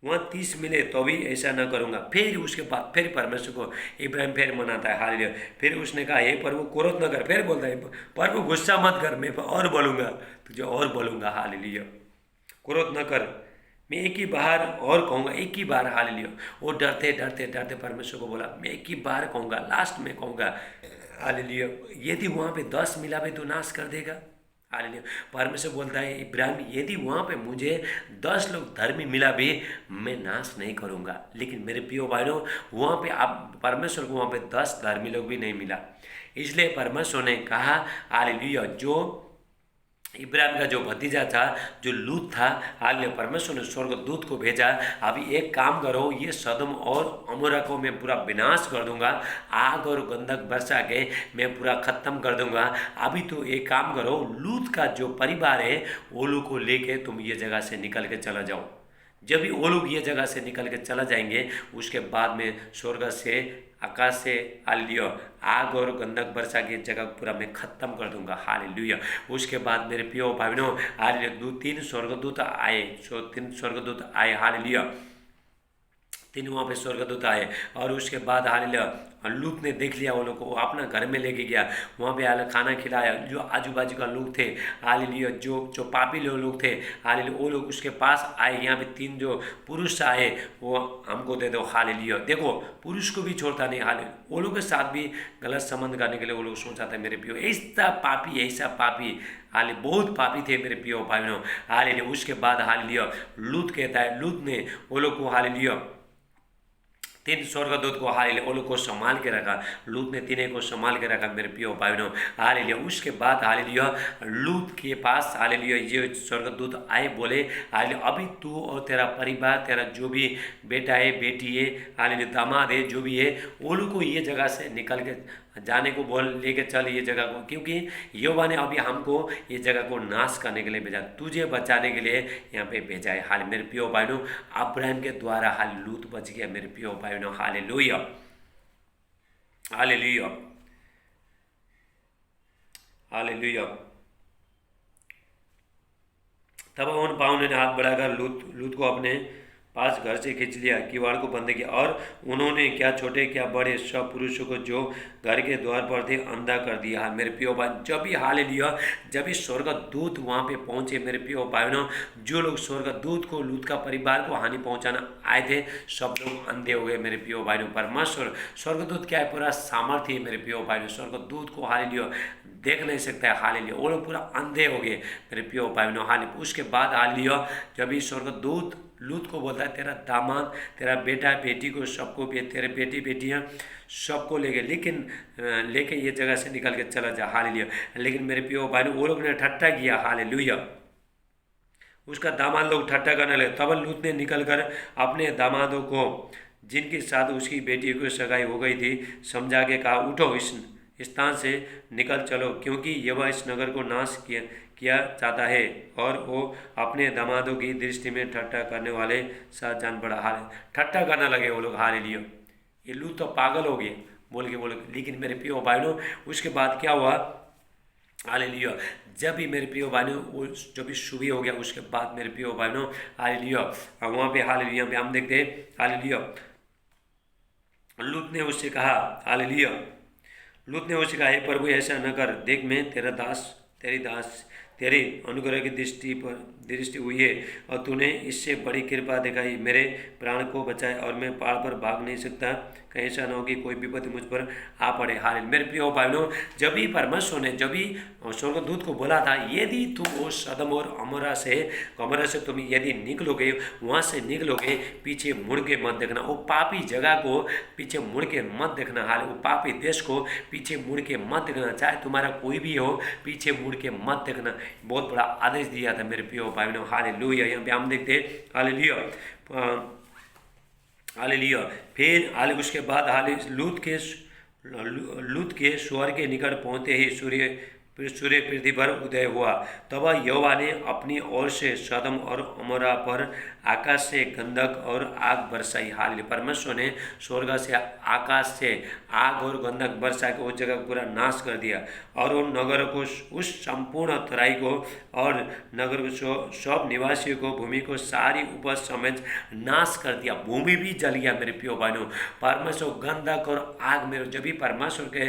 [SPEAKER 1] वहाँ 30 मिले तो भी ऐसा न करूँगा। फिर उसके बाद फिर परमेश्वर को इब्राहिम फिर मनाता है। हालेलुया। फिर उसने कहा हे प्रभु क्रोध न कर। फिर बोलता है प्रभु गुस्सा मत कर, मैं और बोलूँगा तुझे, और बोलूँगा। हालेलुया। क्रोध न कर, मैं एक ही बार और कहूँगा, एक ही बार। हालेलुया। वो डरते डरते डरते परमेश्वर को बोला मैं एक ही बार कहूँगा, लास्ट में कहूँगा। हालेलुया। यदि वहाँ पे 10 मिला भी तो नाश कर देगा। हालेलुया। परमेश्वर बोलता है इब्राहिम यदि वहाँ पे मुझे 10 लोग धर्मी मिला भी मैं नाश नहीं करूँगा। लेकिन मेरे प्रिय भाइयों वहाँ पे आप परमेश्वर को वहाँ पे 10 धर्मी लोग भी नहीं मिला। इसलिए परमेश्वर ने कहा हालेलुया, जो इब्राहिम का जो भतीजा था, जो लूत था, हालेलुया, परमेश्वर ने स्वर्गदूत को भेजा। अभी एक काम करो, ये सदम और अमोरा को मैं पूरा विनाश कर दूंगा, आग और गंधक बरसा के मैं पूरा खत्म कर दूंगा। अभी तो एक काम करो, लूत का जो परिवार है वो लोग को लेके तुम ये जगह से निकल के चला जाओ। जब भी वो लोग ये जगह से निकल के चला जाएंगे उसके बाद में स्वर्ग से आकाश से हालेलुया आग और गंधक बरसा की जगह पूरा मैं खत्म कर दूंगा। हालेलुया। उसके बाद मेरे प्रिय भाइयों हालेलुया 3 स्वर्गदूत आए, 3 स्वर्गदूत आए। हालेलुया 3 वहाँ पे स्वर्गदूत आए और उसके बाद हालेलुया लूत ने देख लिया वो लोग को, वो अपना घर में लेके गया, वहाँ पे हाल खाना खिलाया। जो आजू बाजू का लोग थे हालेलुया, जो पापी लोग थे हालेलुया, वो लोग उसके पास आए। यहाँ पे 3 जो पुरुष आए वो हमको दे दो। हालेलुया। देखो पुरुष को भी छोड़ता नहीं। हालेलुया वो लोग के साथ भी गलत संबंध करने के लिए वो लोग सोचा था। मेरे प्रियो ऐसा पापी हाले बहुत पापी थे मेरे प्रियो भाइयों। हालेलुया उसके बाद हालेलुया लूत कहता है, लूत ने वो लोग को हालेलुया 3 स्वर्गदूत को हालेलुया वो लोग को संभाल के रखा। लूत ने 3 को संभाल के रखा मेरे प्रिय भाइयों। हालेलुया उसके बाद हालेलुया लूत के पास हालेलुया ये स्वर्गदूत आए, बोले हालेलुया अभी तू और तेरा परिवार, तेरा जो भी बेटा है, बेटी है, हालेलुया दामाद है, जो भी है वो लोग को ये जगह से निकल के जाने को बोल, लेके चल ये जगह को, क्योंकि यहोवा ने अभी हमको ये जगह को नाश करने के लिए भेजा, तुझे बचाने के लिए यहाँ पे भेजा है। हाल मेरे प्रिय भाइयों अब्राहम के द्वारा हाल लूत बच गया मेरे प्रिय भाइयों। Hallelujah hallelujah hallelujah. तब उन पाहुने ने हाथ बढ़ाकर लूत को अपने पास घर से खींच लिया, किवाड़ को बंद किया और उन्होंने क्या छोटे क्या बड़े सब पुरुषों को जो घर के द्वार पर थे अंधा कर दिया। मेरे प्रिय भाई जब भी हालेलुया जब भी स्वर्गदूत वहाँ पे पहुँचे मेरे प्रिय भाइयों, जो लोग स्वर्गदूत को लूत का परिवार को हानि पहुँचाना आए थे सब लोग अंधे हो गए मेरे प्रिय भाइयों। परमेश्वर स्वर्गदूत क्या है, पूरा सामर्थ्य है मेरे प्रिय भाइयों, स्वर्गदूत को हालेलुया देख नहीं सकता है। हालेलुया वो लोग पूरा अंधे हो गए मेरे प्रिय भाइयों। हालेलुया उसके बाद हालेलुया जब भी स्वर्गदूत लूत को बोलता है तेरा दामाद, तेरा बेटा बेटी को सबको भी, तेरे बेटी बेटियां सबको ले गए, लेके ये जगह से निकल के चला जा। हालेलुया लेकिन मेरे प्रिय भाई वो लोग ने ठट्ठा किया। हालेलुया उसका दामाद लोग ठट्ठा करने लगे। तब लूत ने निकल कर अपने दामादों को जिनके साथ उसकी बेटी को सगाई हो गई थी समझा के कहा उठो इस स्थान से निकल चलो, क्योंकि यहोवा इस नगर को नाश किया चाहता है। और वो अपने दामादों की दृष्टि में ठट्ठा करने वाले साथ जान पड़ा। हाल ठट्ठा करने लगे वो लोग। हालेलुया ये लूत तो पागल हो गए बोल। लेकिन मेरे प्रिय भाइयों उसके बाद क्या हुआ, हालेलुया जब भी मेरे प्रिय भाइयों वो जब भी सुबह हो गया उसके बाद मेरे प्रिय भाइयों हालेलुया वहाँ पे हालेलुया पे हम देखते हैं हालेलुया लूत ने उससे कहा हालेलुया लूत ने उससे कहा हे प्रभु ऐसा न कर, देख मैं तेरी दास तेरी अनुग्रह की दृष्टि हुई है और तूने इससे बड़ी कृपा दिखाई, मेरे प्राण को बचाए और मैं पहाड़ पर भाग नहीं सकता, कहीं ऐसा न हो कि कोई विपत्ति मुझ पर आ पड़े। हाल मेरे प्रिय भाइयों जब भी परमेश्वर ने जब भी स्वर्गदूत को बोला था यदि तुम वो सदम और अमोरा से तुम यदि निकलोगे, वहाँ से निकलोगे पीछे मुड़ के मत देखना, वो पापी जगह को पीछे मुड़ के मत देखना। हाल वो पापी देश को पीछे मुड़ के मत देखना, चाहे तुम्हारा कोई भी हो पीछे मुड़ के मत देखना। बहुत बड़ा आदेश दिया था मेरे प्रिय भाइयों। हालेलुया यहाँ पे हम देखते हैं हालेलुया हालेलुया फिर उसके बाद लूत के स्वर के निकट पहुँचते ही सूर्य फिर सूर्य पृथ्वी पर उदय हुआ। तब यहोवा ने अपनी ओर से सदम और अमोरा पर आकाश से गंधक और आग बरसाई। हालेलुया। परमेश्वर ने स्वर्ग से आकाश से आग और गंधक बरसा के उस जगह को पूरा नाश कर दिया और उन नगर को, उस संपूर्ण तराई को और नगर को, सब निवासियों को, भूमि को, सारी उपज समेत नाश कर दिया। भूमि भी जल गया मेरे प्रियो बहनों। परमेश्वर गंधक और आग में, जब भी परमेश्वर के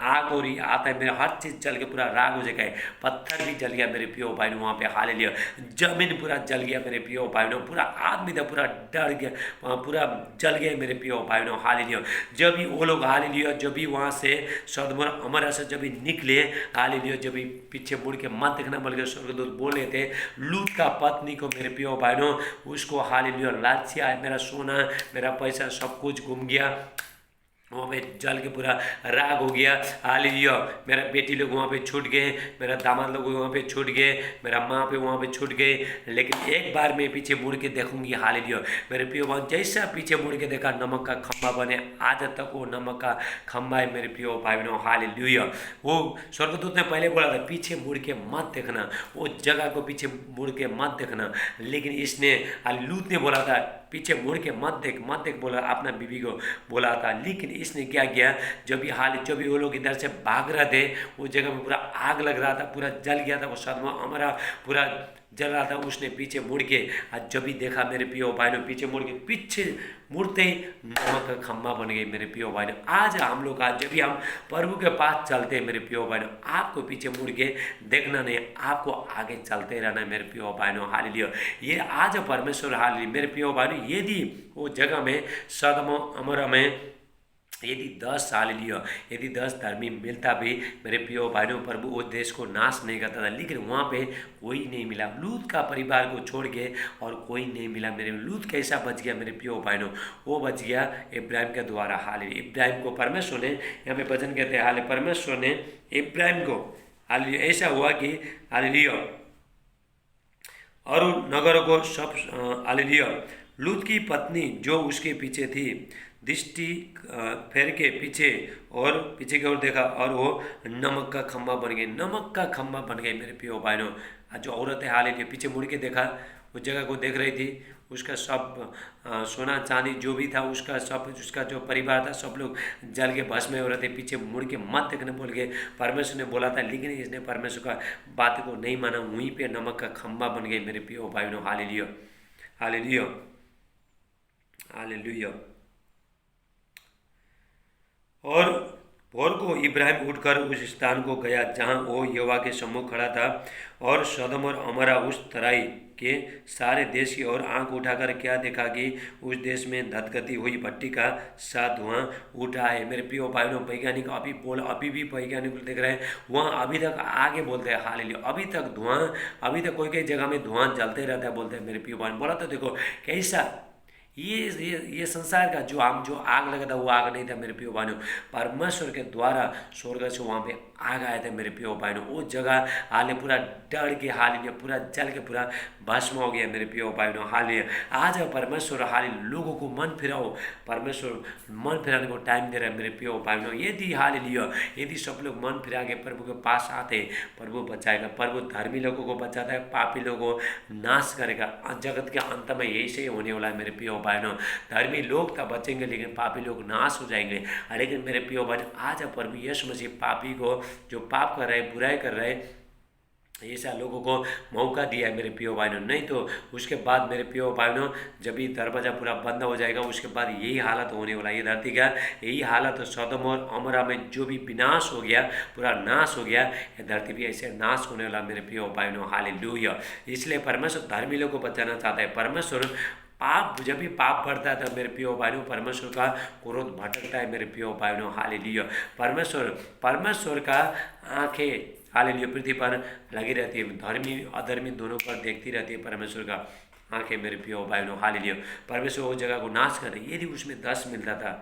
[SPEAKER 1] आग और ये आता है मेरे, हर चीज जल के पूरा राग हो जाएगा। पत्थर भी जल गया मेरे प्रियो बहनों वहाँ पे। हालेलुया। जमीन पूरा जल गया मेरे प्रियो बहनों। पूरा आदमी था पूरा डर गया, पूरा जल गया मेरे प्रियो बहनों। हालेलुया। जब भी वो लोग, हालेलुया, जब भी वहाँ से सदोम और अमोरा से जब भी निकले, हालेलुया, जब भी पीछे मुड़ के मत देखना बोल के स्वर्गदूत बोल रहे थे, लूत का पत्नी को मेरे प्रियो बहनों, उसको हालेलुया लालची आया, मेरा सोना मेरा पैसा सब कुछ घूम गया, वहाँ पे जल के पूरा राग हो गया। हालेलुया। मेरा बेटी लोग वहाँ पे छूट गए, मेरा दामाद लोग वहाँ पे छूट गए, मेरा माँ पे वहाँ पे छूट गए, लेकिन एक बार मैं पीछे मुड़ के देखूंगी। हालेलुया। मेरे प्रियो बहन, जैसा पीछे मुड़ के देखा नमक का खम्भा बने, आज तक वो नमक का खम्भा है मेरे प्रियो भाई बहनों। हालेलुया। वो स्वर्गदूत ने पहले बोला था पीछे मुड़ के मत देखना, वो जगह को पीछे मुड़ के मत देखना, लेकिन इसने, लूत ने बोला था पीछे मुड़ के मत देख बोला, अपना बीवी को बोला था, लेकिन इसने क्या किया, जब भी वो लोग इधर से भाग रहे थे, उस जगह में पूरा आग लग रहा था, पूरा जल गया था वो सदमा अमोरा, पूरा जल रहा था। उसने पीछे मुड़ के, आज जब भी देखा मेरे पियो भाई ने, पीछे मुड़ के, पीछे मुड़ते ही नमक का खम्भा बन गई मेरे पियो भाई ने। आज हम लोग, आज जब भी हम प्रभु के पास चलते हैं मेरे पियो भाई ने, आपको पीछे मुड़ के देखना नहीं, आपको आगे चलते रहना है मेरे पियो भाई ने। हालेलुया। ये आज परमेश्वर, हालेलुया, मेरे पियो भाई ने, यदि वो जगह में सदम अमोरा में यदि 10 साल लिया, यदि 10 धर्मी मिलता भी मेरे प्रियो भाइयों, प्रभु उस देश को नाश नहीं करता था, लेकिन वहाँ पे कोई नहीं मिला, लूत का परिवार को छोड़ के और कोई नहीं मिला मेरे। लूत कैसा बच गया मेरे प्रियो भाइयों, वो बच गया इब्राहिम के द्वारा। हालेलुया। इब्राहिम को परमेश्वर ने, यहाँ पे वचन कहते हैं, हालेलुया, परमेश्वर ने इब्राहिम को, हालेलुया, ऐसा हुआ कि, हालेलुया, और नगरों को सब, हालेलुया, लूत की पत्नी जो उसके पीछे थी, दृष्टि फेर के पीछे और पीछे की ओर देखा और वो नमक का खम्भा बन गई, नमक का खम्भा बन गई मेरे प्रियो भाइयों। जो औरत है, हालेलुया, पीछे मुड़ के देखा, उस जगह को देख रही थी, उसका सब सोना चांदी जो भी था, उसका सब, उसका जो परिवार था, सब लोग जल के भस्म हो रहे थे। पीछे मुड़ के मत देखने बोल के परमेश्वर ने बोला था, लेकिन इसने परमेश्वर का बात को नहीं माना, वहीं पे नमक का खम्भा बन गई मेरे प्रियो भाइयों। हालेलुया। हालेलुया। हालेलुया। और भोर को इब्राहिम उठकर उस स्थान को गया जहाँ वो यहोवा के सम्मुख खड़ा था, और सदम और अमोरा उस तराई के सारे देश की ओर आंख उठाकर क्या देखा कि उस देश में धधकती हुई भट्टी का सा धुआं उठा है। मेरे प्रियो भाइयों, वैज्ञानिक अभी भी वैज्ञानिक देख रहे हैं, वहाँ अभी तक आगे बोलते हैं, हालेलुया, अभी तक धुआं, अभी तक कोई जगह में धुआं जलते रहता है बोलते हैं मेरे प्रियो भाइयों। बोला तो देखो कैसा ये संसार का जो आग लगा था, वो आग नहीं था मेरे प्रियो भाइयों, परमेश्वर के द्वारा स्वर्ग से वहाँ पे आग आए थे मेरे प्रियो भाइयों। वो जगह हाले पूरा डर के, हालेलुया, पूरा जल के पूरा भस्म हो गया मेरे प्रियो भाइयों। हालेलुया। आज परमेश्वर, हालेलुया, लोगों को मन फिराओ, परमेश्वर मन फिराने को टाइम दे रहा है मेरे प्रियो भाइयों। यदि, हालेलुया, यदि सब लोग मन फिरा के प्रभु के पास आते, प्रभु बचाएगा। प्रभु धर्मी लोगों को बचाता है, पापी लोगों को नाश करेगा। जगत के अंत में यही से होने वाला है मेरे प्रियो भाइयों। धर्मी लोग तो बचेंगे, लेकिन पापी लोग नाश हो जाएंगे। लेकिन मेरे प्रियो भाइयों, आज प्रभु यीशु मसीह पापी को, जो पाप कर रहे, बुराई कर रहे, ऐसा लोगों को मौका दिया है मेरे प्रियो भाइयों। नहीं तो उसके बाद मेरे प्रियो भाइयों, जब भी दरवाज़ा पूरा बंद हो जाएगा, उसके बाद यही हालत होने वाला है। ये धरती का यही हालत, सदोम और अमोरा में जो भी विनाश हो गया, पूरा नाश हो गया, ये धरती भी ऐसे नाश होने वाला मेरे प्रियो भाइयों। हालेलुया। इसलिए परमेश्वर धर्मी लोगों को बचाना चाहता है। परमेश्वर जब भी पाप बढ़ता है तो मेरे प्रियो भाइयों, परमेश्वर का क्रोध भटकता है मेरे प्रियो भाइयों। हालेलुया। परमेश्वर का आंखें, हालेलुया, पृथ्वी पर लगी रहती है, धर्मी अधर्मी दोनों पर देखती रहती है परमेश्वर का आंखें मेरे प्रियो भाइयों। हालेलुया। परमेश्वर वो जगह को नाश कर रही। यदि उसमें 10 मिलता था,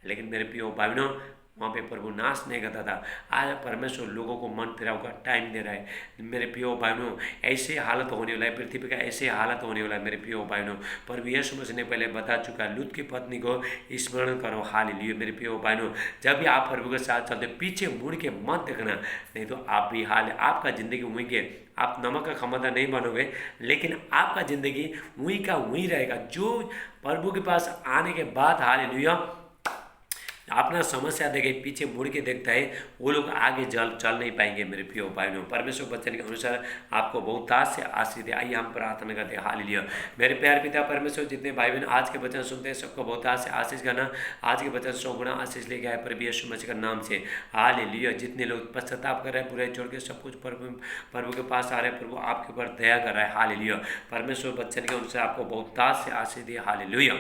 [SPEAKER 1] लेकिन मेरे प्रियो भाइयों, वहाँ पे प्रभु नाश नहीं करता था। आज परमेश्वर लोगों को मन फिराव का टाइम दे रहा है। मेरे प्रियो बहनों, ऐसे हालत होने वाला है, पृथ्वी का ऐसे हालत होने वाला है मेरे प्रियो बहनों। प्रभु यीशु मसीह ने पहले बता चुका है, लूत की पत्नी को स्मरण करो। हालेलुया मेरे प्रियो बहनों, जब भी आप प्रभु के साथ चलते पीछे मुड़ के मत देखना, नहीं तो आप भी आपका ज़िंदगी वहीं के, आप नमक का खमदा नहीं बनोगे, लेकिन आपका ज़िंदगी वहीं का वहीं रहेगा। जो प्रभु के पास आने के बाद हालेलुया अपना समस्या देखे पीछे मुड़ के देखता है, वो लोग आगे चल नहीं पाएंगे मेरे प्रिय भाइयों। परमेश्वर वचन के अनुसार आपको बहुतायत से आशीष दे। आइए हम प्रार्थना करते हैं। हालेलुया मेरे प्यार पिता परमेश्वर, जितने भाई बहन आज के वचन सुनते हैं सबको बहुतायत से आशीष करना। आज के वचन 100 गुना आशीष लेके आए प्रभु यीशु मसीह के नाम से। हालेलुया जितने लोग पश्चाताप कर रहे हैं, बुराई छोड़ के सब कुछ प्रभु के पास आ रहे हैं, प्रभु आपके ऊपर दया कर रहा है। हालेलुया परमेश्वर वचन के अनुसार आपको बहुतायत से आशीष दिए। Hallelujah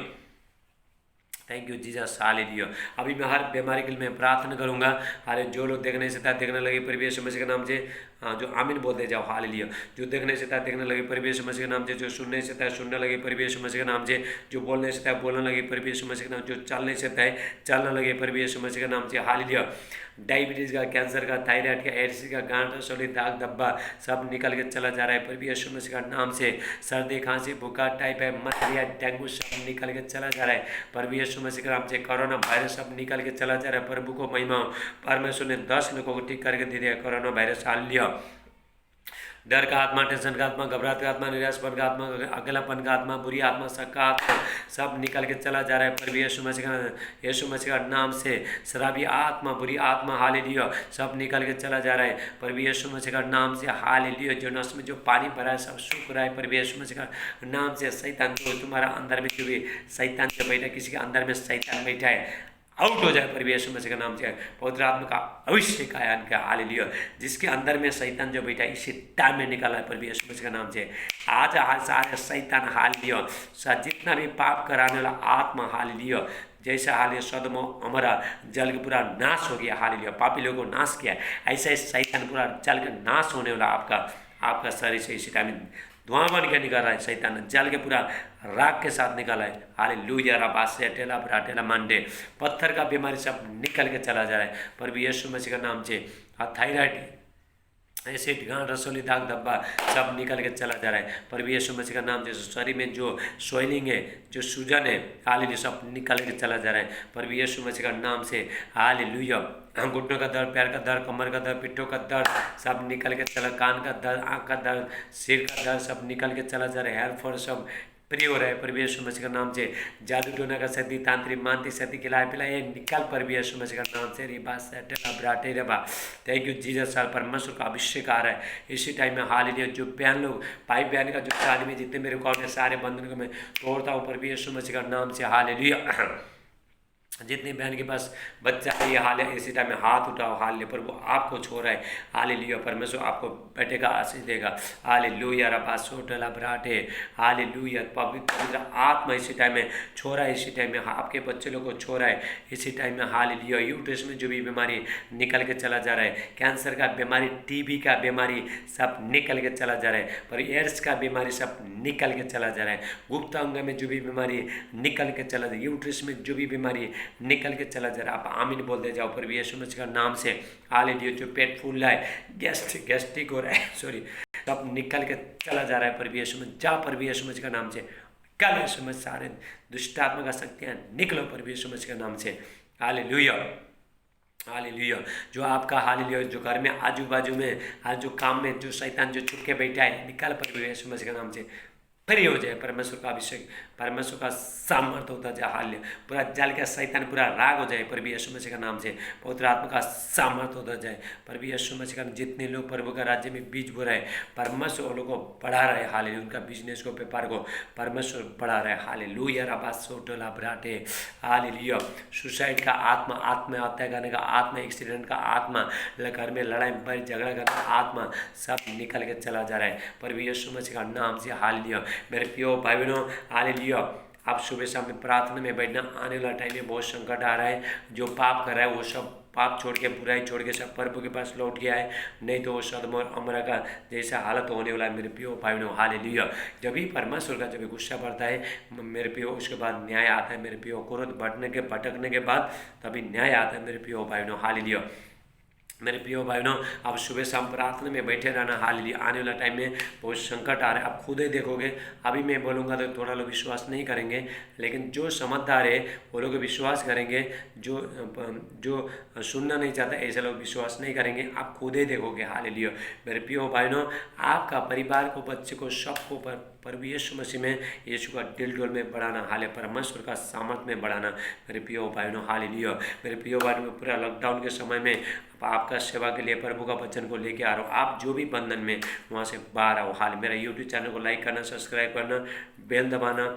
[SPEAKER 1] thank you Jesus. Hallelujah अभी मैं हर बीमारी के लिए मैं प्रार्थना करूंगा। अरे जो लोग देखने से था देखने लगे प्रभु यीशु मसीह के नाम से, जो आमीन बोलते जाओ। हालेलुया जो देखने से था देखने लगे प्रभु यीशु मसीह के नाम से, जो सुनने से था सुनने लगे प्रभु यीशु मसीह के नाम से, जो बोलने से था बोलने लगे प्रभु यीशु मसीह के नाम, जो चलने से था चलने लगे प्रभु यीशु मसीह के नाम से। हालेलुया डायबिटीज़ का, कैंसर का, थायराइड का, एड्स का, गांठ, रसोली, दाग धब्बा सब निकल के चला जा रहा है प्रभु यीशु मसीह का नाम से। सर्दी खांसी बुखार टाइफाइड मलेरिया डेंगू सब निकल के चला जा रहा है प्रभु यीशु मसीह के नाम से। कोरोना वायरस सब निकल के चला जा रहा है। प्रभु को महिमा, परमेश्वर ने 10 लोगों को ठीक करके दे दिया कोरोना वायरस। हालेलुया डर का आत्मा, टेंशन का आत्मा, घबराहट का आत्मा, निराशपन का आत्मा, अकेलापन का आत्मा, बुरी आत्मा, शक का आत्मा सब निकल के चला जा रहा है प्रभु यीशु मसीह का नाम से। शराबी आत्मा, बुरी आत्मा हालेलुया सब निकल के चला जा रहा है प्रभु यीशु मसीह का नाम से। हालेलुया जो नस में जो पानी भरा है सब सूख रहा है प्रभु यीशु मसीह का नाम से। शैतान जो तुम्हारा अंदर में जो भी शैतान जो बैठा, किसी के अंदर में शैतान बैठा है, आउट हो जाए प्रभु यीशु मसीह का नाम से। पवित्र आत्मा का अभिषेक आया इनका। हालेलुया जिसके अंदर में शैतान जो बैठा है इसी टाइम में निकाला है प्रभु यीशु मसीह का नाम से। आज सारे शैतान हालेलुया जितना भी पाप कराने वाला आत्मा हालेलुया जैसा हाल सदम हमारा जल के पूरा नाश हो गया। हालेलुया पापी लोगों को नाश किया, ऐसा ही शैतान पूरा जल के नाश होने वाला आपका शरीर से इसी टाइम धुआं बन के निकल रहा है। शैतान जल के पूरा राख के साथ निकाला है। हालेलुया रबासे टेला ब्राटेला मंडे पत्थर का बीमारी सब निकल के चला जा रहा है प्रभु यीशु मसीह का नाम से। थायराइड, एसिड, गांठ, रसोली, दाग धब्बा सब निकल के चला जा रहा है प्रभु यीशु मसीह का नाम से। शरीर में जो स्वेलिंग है, जो सूजन है, हालेलुया सब निकल के चला जा रहा है प्रभु यीशु मसीह का नाम से। हालेलुया घुटनों का दर्द, पैर का दर्द, कमर का दर्द, पिट्ठों का दर्द सब निकल के चला, कान का दर्द, आँख का दर्द, सिर का दर्द सब निकल के चला जा रहा है। हेयर फॉल सब प्रिय हो रहा है प्रभु यीशु मसीह का नाम से। जादू टोना का शक्ति, तांत्रिक मानसिक शक्ति, खिलाए पिलाए निकल प्रभु यीशु मसीह का नाम से। रिबा सेटला ब्राटे रबा थैंक यू जीसस। साल परमेश्वर का अभिषेक आ रहा है इसी टाइम में। हालेलुया जो बहन लोग भाई बहन का जो शादी में जितने मेरे को सारे बंधन को मैं तोड़ता हूँ प्रभु यीशु मसीह का नाम से। हालेलुया जितनी बहन के पास बच्चा है ये हाल है इसी टाइम में हाथ उठाओ। हालेलुया प्रभु आपको छोड़ रहा है। हालेलुया परमेश्वर आपको बेटे का आशीष देगा। हालेलुया रबा सोटला ब्राटे हालेलुया पवित्र आत्मा इसी टाइम में छोड़ रहा है। इसी टाइम में आपके बच्चे लोग को छोड़ रहा है इसी टाइम में। हालेलुया यूट्रस में जो भी बीमारी निकल के चला जा रहा है, कैंसर का बीमारी, टीबी का बीमारी सब निकल के चला जा रहा है, पर एड्स का बीमारी सब निकल के चला जा रहा है। गुप्त अंग में जो भी बीमारी निकल के चला जा रहा है, यूट्रस में जो भी बीमारी निकल के चला जा रहा है, आप आमीन बोलते जाओ प्रभु यीशु मसीह का नाम से। हालेलुया जो पेट फूल रहा है, गैस्ट्रिक हो रहा है, सॉरी सब निकल के चला जा रहा है प्रभु यीशु मसीह। जा प्रभु यीशु मसीह का नाम से। कल यीशु मसीह सारे दुष्ट आत्मा का शक्तियाँ निकलो प्रभु यीशु मसीह का नाम से। हालेलुया हालेलुया जो आपका हालेलुया जो घर में आजू बाजू में आज जो काम में जो शैतान जो छुप के बैठा है निकल प्रभु यीशु मसीह का नाम से। फ्री हो जाए परमेश्वर का अभिषेक, परमेश्वर का सामर्थ्य होता जाए। हालेलुया पूरा जल का शैतान पूरा राग हो जाए प्रभु यीशु मसीह का नाम से। पवित्र आत्मा का सामर्थ्य होता जाए प्रभु यीशु मसीह का। जितने लोग प्रभु का राज्य में बीज बो रहे हैं परमेश्वर उन लोगों को बढ़ा रहे हैं। हालेलुया उनका बिजनेस को, व्यापार को परमेश्वर बढ़ा रहे हैं। हालेलुया रबा सोटला ब्राटे हालेलुया सुसाइड का आत्मा, आत्महत्या करने का आत्मा, एक्सीडेंट का आत्मा, घर में लड़ाई बड़ी झगड़ा करने का आत्मा सब निकल के चला जा रहा है प्रभु यीशु मसीह का नाम से। हालेलुया मेरे प्रिय भाई बहनों हालेलुया आप सुबह शाम में प्रार्थना में बैठना। आने वाला टाइम में बहुत संकट आ रहा है, जो पाप कर रहा है वो सब पाप छोड़ के, बुराई छोड़ के सब प्रभु के पास लौट गया है, नहीं तो वो सदम और अमरा का जैसा हालत होने वाला है मेरे प्रियो भाई बहनों। हालेलुया। जब भी परमेश्वर का जब गुस्सा बढ़ता है मेरे प्रियो, उसके बाद न्याय आता है मेरे प्रियो। क्रोध भटकने के बाद तभी न्याय आता है मेरे प्रियो भाई बहनों। हालेलुया। मेरे प्रियो भाई बहनों, आप सुबह शाम प्रार्थना में बैठे रहना। हालेलुया। आने वाला टाइम में बहुत संकट आ रहा है, आप खुद ही देखोगे। अभी मैं बोलूँगा तो थोड़ा लोग विश्वास नहीं करेंगे, लेकिन जो समझदार है वो लोग विश्वास करेंगे। जो सुनना नहीं चाहता ऐसे लोग विश्वास नहीं करेंगे, आप खुद ही देखोगे। हालेलुया। मेरे प्रियो भाई बहनों, आपका परिवार को, बच्चे को, सबको प्रभु यीशु मसीह में, यीशु का दिल डोल में बढ़ाना। हाले परमेश्वर का सामर्थ में बढ़ाना मेरे प्रियो भाई बहनों। हालेलुया। मेरे प्रियो भाई बहनों, पूरा लॉकडाउन के समय में आपका सेवा के लिए प्रभु का वचन को लेके आ रहा हूँ। आप जो भी बंधन में वहाँ से बाहर आओ। हाल मेरा यूट्यूब चैनल को लाइक करना, सब्सक्राइब करना, बेल दबाना,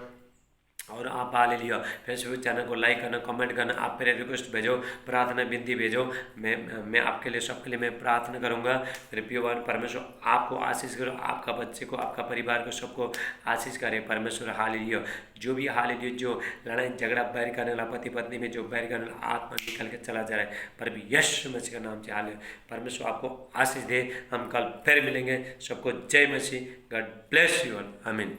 [SPEAKER 1] और आप हालेलुया फेसबुक चैनल को लाइक करना, कमेंट करना, आप मेरे रिक्वेस्ट भेजो, प्रार्थना विनती भेजो। मैं आपके लिए, सबके लिए मैं प्रार्थना करूँगा। मेरे प्रिय परमेश्वर आपको आशीष करो, आपका बच्चे को, आपका परिवार को, सबको आशीष करे परमेश्वर। हालेलुया। जो भी हालेलुया, जो लड़ाई झगड़ा बैर करने वाला, पति पत्नी में जो बैर करने वाला आत्मा निकल के चला जा रहा है प्रभु यीशु मसीह का नाम से। हालेलुया। परमेश्वर आपको आशीष दे। हम कल फिर मिलेंगे। सबको जय मसीह। God bless you all. आमीन।